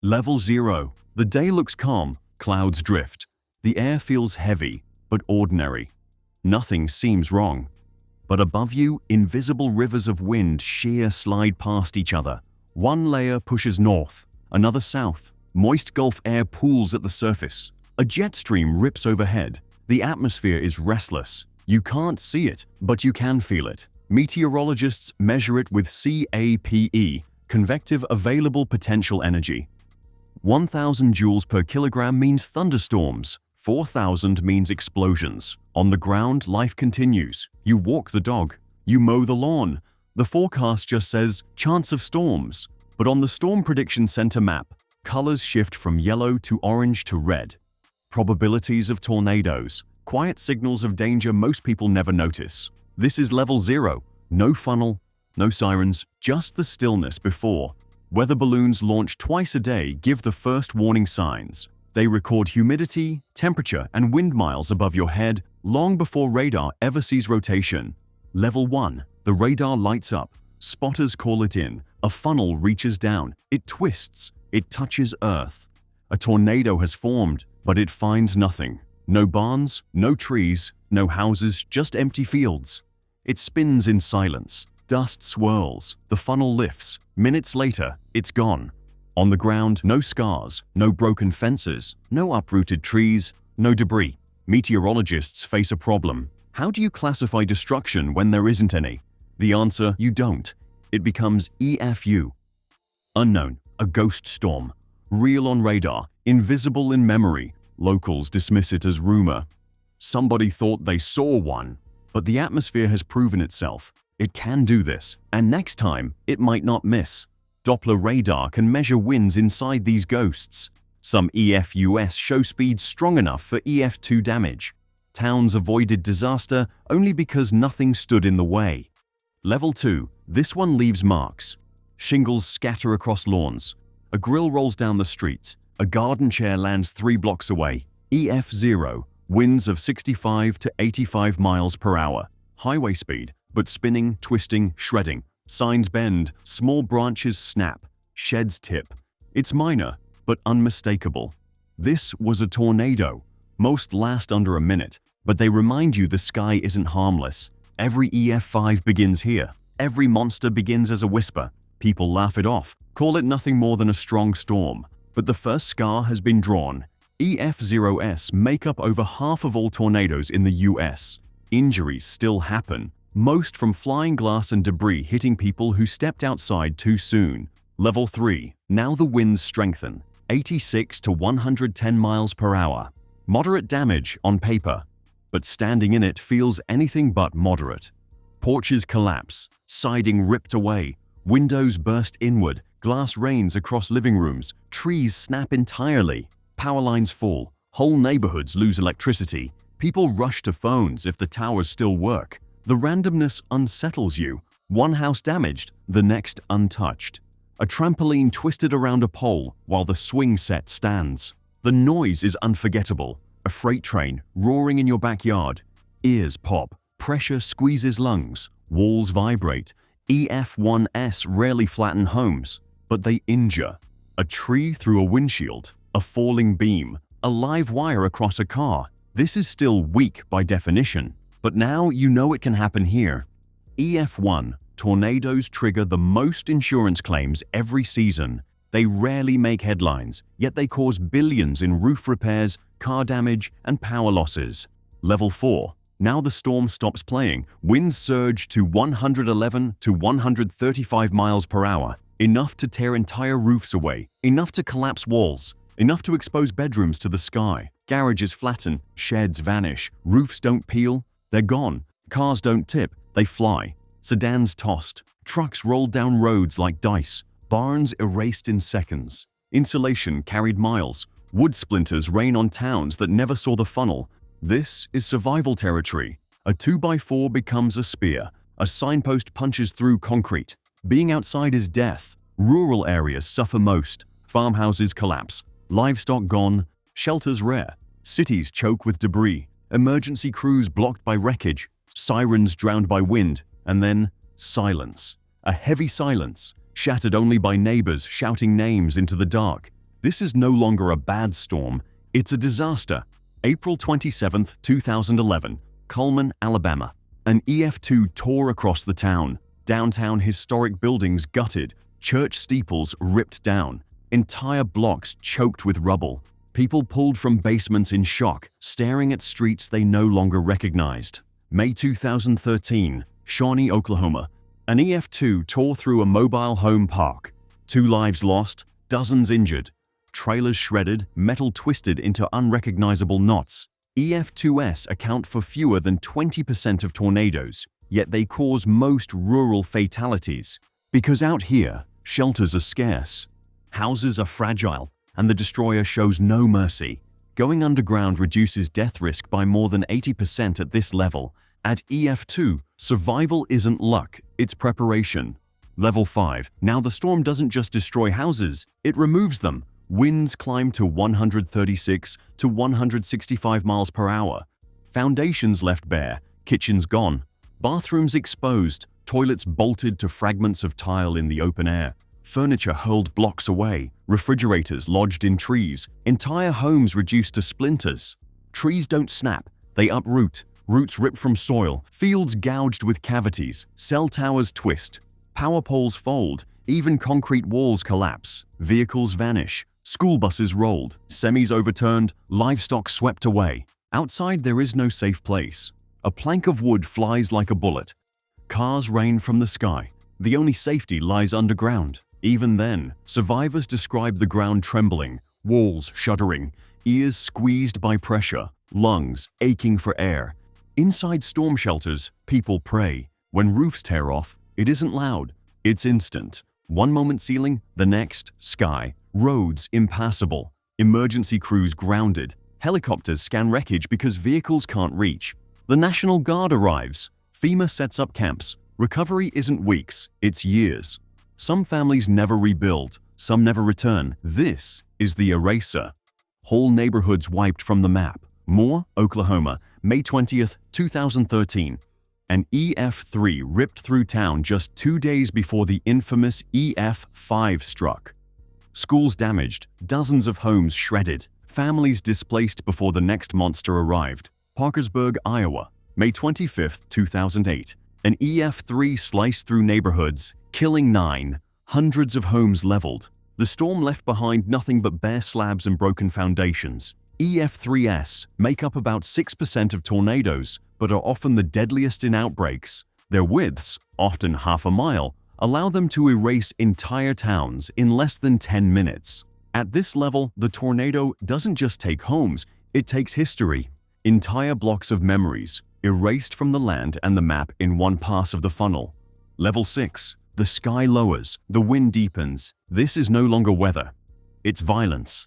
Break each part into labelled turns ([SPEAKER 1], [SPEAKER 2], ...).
[SPEAKER 1] Level 0. The day looks calm, clouds drift. The air feels heavy, but ordinary. Nothing seems wrong. But above you, invisible rivers of wind sheer slide past each other. One layer pushes north, another south. Moist Gulf air pools at the surface. A jet stream rips overhead. The atmosphere is restless. You can't see it, but you can feel it. Meteorologists measure it with CAPE, convective available potential energy. 1,000 joules per kilogram means thunderstorms. 4,000 means explosions. On the ground, life continues. You walk the dog. You mow the lawn. The forecast just says, chance of storms. But on the Storm Prediction Center map, colors shift from yellow to orange to red. Probabilities of tornadoes. Quiet signals of danger most people never notice. This is level 0. No funnel, no sirens, just the stillness before. Weather balloons launched twice a day give the first warning signs. They record humidity, temperature, and wind miles above your head long before radar ever sees rotation. Level 1. The radar lights up. Spotters call it in. A funnel reaches down. It twists. It touches Earth. A tornado has formed, but it finds nothing. No barns, no trees, no houses, just empty fields. It spins in silence. Dust swirls. The funnel lifts. Minutes later, it's gone. On the ground, no scars, no broken fences, no uprooted trees, no debris. Meteorologists face a problem. How do you classify destruction when there isn't any? The answer, you don't. It becomes EFU. Unknown, a ghost storm. Real on radar, invisible in memory. Locals dismiss it as rumor. Somebody thought they saw one, but the atmosphere has proven itself. It can do this, and next time, it might not miss. Doppler radar can measure winds inside these ghosts. Some EFUs show speeds strong enough for EF2 damage. Towns avoided disaster only because nothing stood in the way. Level 2. This one leaves marks. Shingles scatter across lawns. A grill rolls down the street. A garden chair lands 3 blocks away. EF0. Winds of 65 to 85 miles per hour. Highway speed, but spinning, twisting, shredding. Signs bend, small branches snap, sheds tip. It's minor, but unmistakable. This was a tornado. Most last under a minute, but they remind you the sky isn't harmless. Every EF5 begins here. Every monster begins as a whisper. People laugh it off, call it nothing more than a strong storm. But the first scar has been drawn. EF0s make up over half of all tornadoes in the US. Injuries still happen. Most from flying glass and debris hitting people who stepped outside too soon. Level 3. Now the winds strengthen. 86 to 110 miles per hour. Moderate damage on paper, but standing in it feels anything but moderate. Porches collapse, siding ripped away, windows burst inward, glass rains across living rooms, trees snap entirely, power lines fall, whole neighborhoods lose electricity. People rush to phones if the towers still work. The randomness unsettles you. One house damaged, the next untouched. A trampoline twisted around a pole while the swing set stands. The noise is unforgettable. A freight train roaring in your backyard. Ears pop. Pressure squeezes lungs. Walls vibrate. EF1s rarely flatten homes, but they injure. A tree through a windshield. A falling beam. A live wire across a car. This is still weak by definition. But now you know it can happen here. EF1. Tornadoes trigger the most insurance claims every season. They rarely make headlines, yet they cause billions in roof repairs, car damage, and power losses. Level 4. Now the storm stops playing. Winds surge to 111 to 135 miles per hour. Enough to tear entire roofs away. Enough to collapse walls. Enough to expose bedrooms to the sky. Garages flatten. Sheds vanish. Roofs don't peel. They're gone. Cars don't tip, they fly. Sedans tossed. Trucks rolled down roads like dice. Barns erased in seconds. Insulation carried miles. Wood splinters rain on towns that never saw the funnel. This is survival territory. A 2x4 becomes a spear. A signpost punches through concrete. Being outside is death. Rural areas suffer most. Farmhouses collapse. Livestock gone. Shelters rare. Cities choke with debris. Emergency crews blocked by wreckage, sirens drowned by wind, and then silence. A heavy silence, shattered only by neighbors shouting names into the dark. This is no longer a bad storm, it's a disaster. April 27, 2011, Cullman, Alabama. An EF2 tore across the town. Downtown historic buildings gutted, church steeples ripped down, entire blocks choked with rubble. People pulled from basements in shock, staring at streets they no longer recognized. May 2013, Shawnee, Oklahoma. An EF2 tore through a mobile home park. 2 lives lost, dozens injured. Trailers shredded, metal twisted into unrecognizable knots. EF2s account for fewer than 20% of tornadoes, yet they cause most rural fatalities. Because out here, shelters are scarce. Houses are fragile, and the destroyer shows no mercy. Going underground reduces death risk by more than 80% at this level. At EF2, survival isn't luck, it's preparation. Level 5. Now the storm doesn't just destroy houses, it removes them. Winds climb to 136 to 165 miles per hour. Foundations left bare, kitchens gone. Bathrooms exposed, toilets bolted to fragments of tile in the open air. Furniture hurled blocks away, refrigerators lodged in trees, entire homes reduced to splinters. Trees don't snap, they uproot, roots rip from soil, fields gouged with cavities, cell towers twist, power poles fold, even concrete walls collapse, vehicles vanish, school buses rolled, semis overturned, livestock swept away. Outside there is no safe place. A plank of wood flies like a bullet. Cars rain from the sky. The only safety lies underground. Even then, survivors describe the ground trembling, walls shuddering, ears squeezed by pressure, lungs aching for air. Inside storm shelters, people pray. When roofs tear off, it isn't loud, it's instant. One moment ceiling, the next, sky. Roads impassable. Emergency crews grounded. Helicopters scan wreckage because vehicles can't reach. The National Guard arrives. FEMA sets up camps. Recovery isn't weeks, it's years. Some families never rebuild, some never return. This is the eraser. Whole neighborhoods wiped from the map. Moore, Oklahoma, May 20th, 2013. An EF3 ripped through town just 2 days before the infamous EF5 struck. Schools damaged, dozens of homes shredded, families displaced before the next monster arrived. Parkersburg, Iowa, May 25th, 2008. An EF3 sliced through neighborhoods, killing 9, hundreds of homes leveled. The storm left behind nothing but bare slabs and broken foundations. EF3s make up about 6% of tornadoes, but are often the deadliest in outbreaks. Their widths, often half a mile, allow them to erase entire towns in less than 10 minutes. At this level, the tornado doesn't just take homes, it takes history. Entire blocks of memories, erased from the land and the map in one pass of the funnel. Level 6. The sky lowers, the wind deepens. This is no longer weather. It's violence.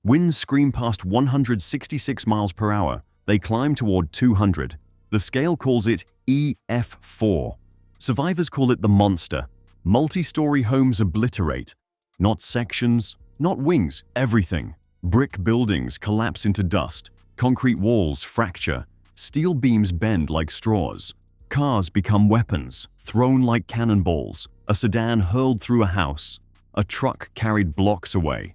[SPEAKER 1] Winds scream past 166 miles per hour. They climb toward 200. The scale calls it EF4. Survivors call it the monster. Multi-story homes obliterate. Not sections, not wings, everything. Brick buildings collapse into dust. Concrete walls fracture. Steel beams bend like straws. Cars become weapons, thrown like cannonballs. A sedan hurled through a house. A truck carried blocks away.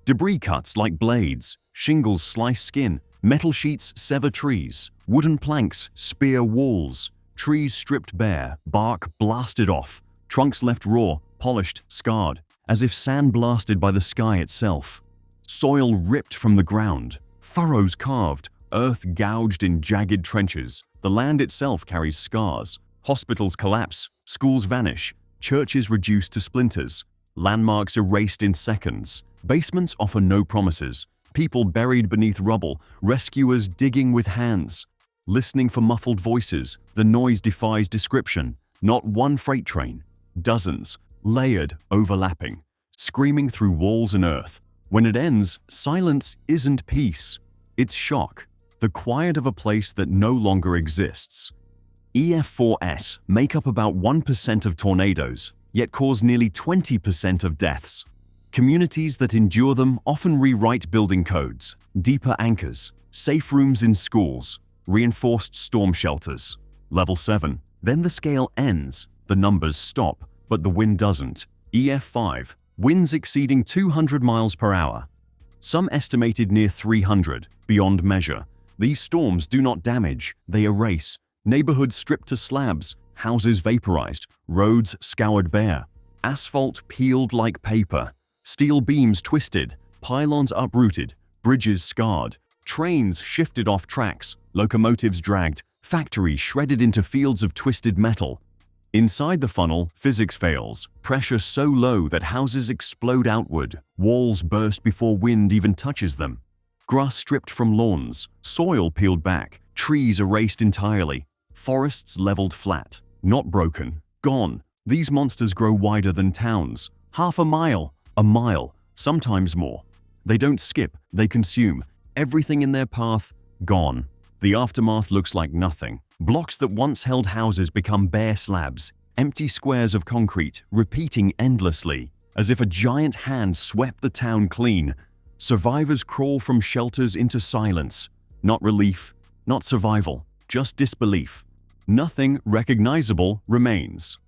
[SPEAKER 1] Debris cuts like blades. Shingles slice skin. Metal sheets sever trees. Wooden planks spear walls. Trees stripped bare, bark blasted off. Trunks left raw, polished, scarred, as if sandblasted by the sky itself. Soil ripped from the ground. Furrows carved. Earth gouged in jagged trenches. The land itself carries scars. Hospitals collapse. Schools vanish. Churches reduced to splinters. Landmarks erased in seconds. Basements offer no promises. People buried beneath rubble. Rescuers digging with hands. Listening for muffled voices. The noise defies description. Not one freight train. Dozens. Layered, overlapping. Screaming through walls and earth. When it ends, silence isn't peace. It's shock. The quiet of a place that no longer exists. EF4s make up about 1% of tornadoes, yet cause nearly 20% of deaths. Communities that endure them often rewrite building codes, deeper anchors, safe rooms in schools, reinforced storm shelters. Level 7. Then the scale ends. The numbers stop, but the wind doesn't. EF5. Winds exceeding 200 miles per hour. some estimated near 300, beyond measure. These storms do not damage, they erase. Neighborhoods stripped to slabs, houses vaporized, roads scoured bare, asphalt peeled like paper, steel beams twisted, pylons uprooted, bridges scarred, trains shifted off tracks, locomotives dragged, factories shredded into fields of twisted metal. Inside the funnel, physics fails, pressure so low that houses explode outward, walls burst before wind even touches them. Grass stripped from lawns, soil peeled back, trees erased entirely, forests leveled flat, not broken, gone. These monsters grow wider than towns, half a mile, sometimes more. They don't skip, they consume. Everything in their path, gone. The aftermath looks like nothing. Blocks that once held houses become bare slabs, empty squares of concrete, repeating endlessly, as if a giant hand swept the town clean. Survivors crawl from shelters into silence. Not relief, not survival, just disbelief. Nothing recognizable remains.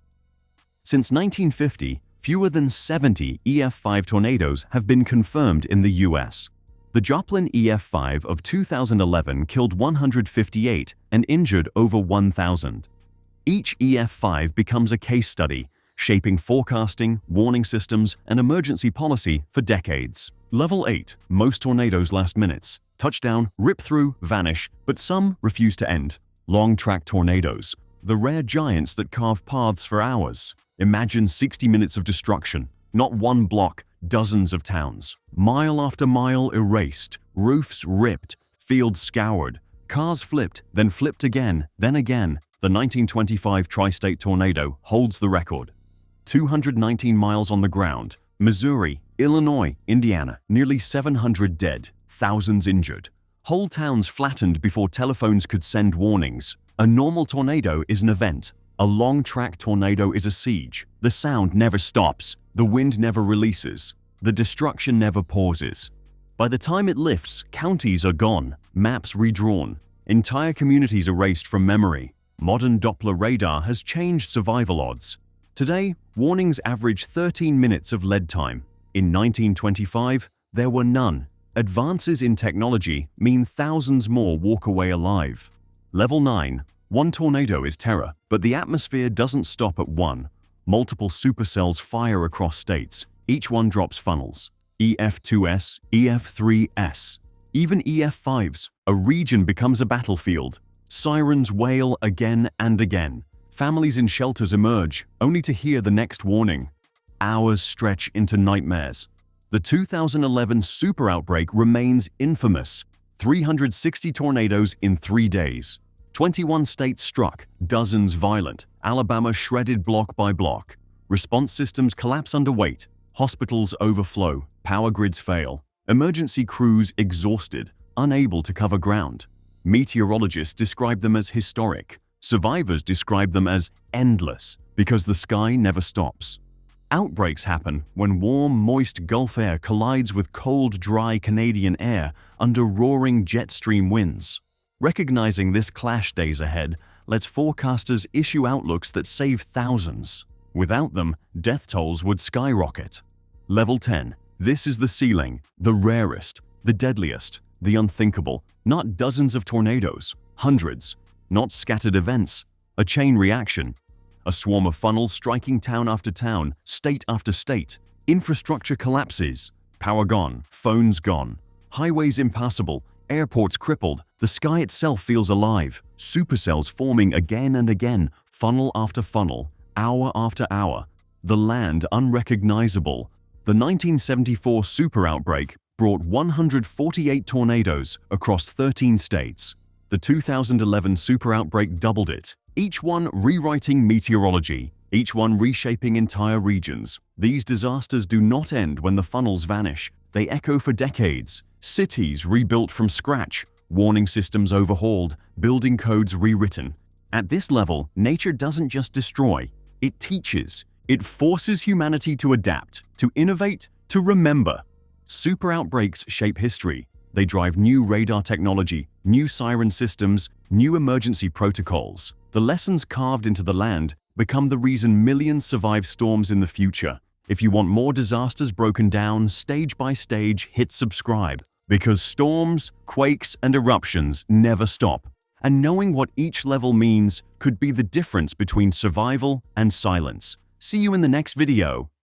[SPEAKER 1] Since 1950, fewer than 70 EF5 tornadoes have been confirmed in the US. The Joplin EF5 of 2011 killed 158 and injured over 1,000. Each EF5 becomes a case study, shaping forecasting, warning systems, and emergency policy for decades. Level 8. Most tornadoes last minutes. Touchdown, rip through, vanish, but some refuse to end. Long-track tornadoes. The rare giants that carve paths for hours. Imagine 60 minutes of destruction. Not one block, dozens of towns. Mile after mile erased, roofs ripped, fields scoured, cars flipped, then flipped again, then again. The 1925 tri-state tornado holds the record. 219 miles on the ground. Missouri, Illinois, Indiana. Nearly 700 dead, thousands injured. Whole towns flattened before telephones could send warnings. A normal tornado is an event. A long-track tornado is a siege. The sound never stops. The wind never releases. The destruction never pauses. By the time it lifts, counties are gone, maps redrawn, entire communities erased from memory. Modern Doppler radar has changed survival odds. Today, warnings average 13 minutes of lead time. In 1925, there were none. Advances in technology mean thousands more walk away alive. Level 9. One tornado is terror, but the atmosphere doesn't stop at one. Multiple supercells fire across states. Each one drops funnels. EF2S, EF3S, even EF5s. A region becomes a battlefield. Sirens wail again and again. Families in shelters emerge, only to hear the next warning. Hours stretch into nightmares. The 2011 super outbreak remains infamous. 360 tornadoes in 3 days. 21 states struck, dozens violent. Alabama shredded block by block. Response systems collapse under weight. Hospitals overflow. Power grids fail. Emergency crews exhausted, unable to cover ground. Meteorologists describe them as historic. Survivors describe them as endless because the sky never stops. Outbreaks happen when warm, moist Gulf air collides with cold, dry Canadian air under roaring jet stream winds. Recognizing this clash days ahead lets forecasters issue outlooks that save thousands. Without them, death tolls would skyrocket. Level 10. This is the ceiling, the rarest, the deadliest, the unthinkable. Not dozens of tornadoes, hundreds. Not scattered events, a chain reaction. A swarm of funnels striking town after town, state after state. Infrastructure collapses. Power gone, phones gone. Highways impassable, airports crippled. The sky itself feels alive. Supercells forming again and again, funnel after funnel, hour after hour. The land unrecognizable. The 1974 super outbreak brought 148 tornadoes across 13 states. The 2011 super outbreak doubled it, each one rewriting meteorology, each one reshaping entire regions. These disasters do not end when the funnels vanish. They echo for decades. Cities rebuilt from scratch, warning systems overhauled, building codes rewritten. At this level, nature doesn't just destroy, it teaches. It forces humanity to adapt, to innovate, to remember. Super outbreaks shape history. They drive new radar technology, new siren systems, new emergency protocols. The lessons carved into the land become the reason millions survive storms in the future. If you want more disasters broken down stage by stage, hit subscribe. Because storms, quakes, and eruptions never stop. And knowing what each level means could be the difference between survival and silence. See you in the next video.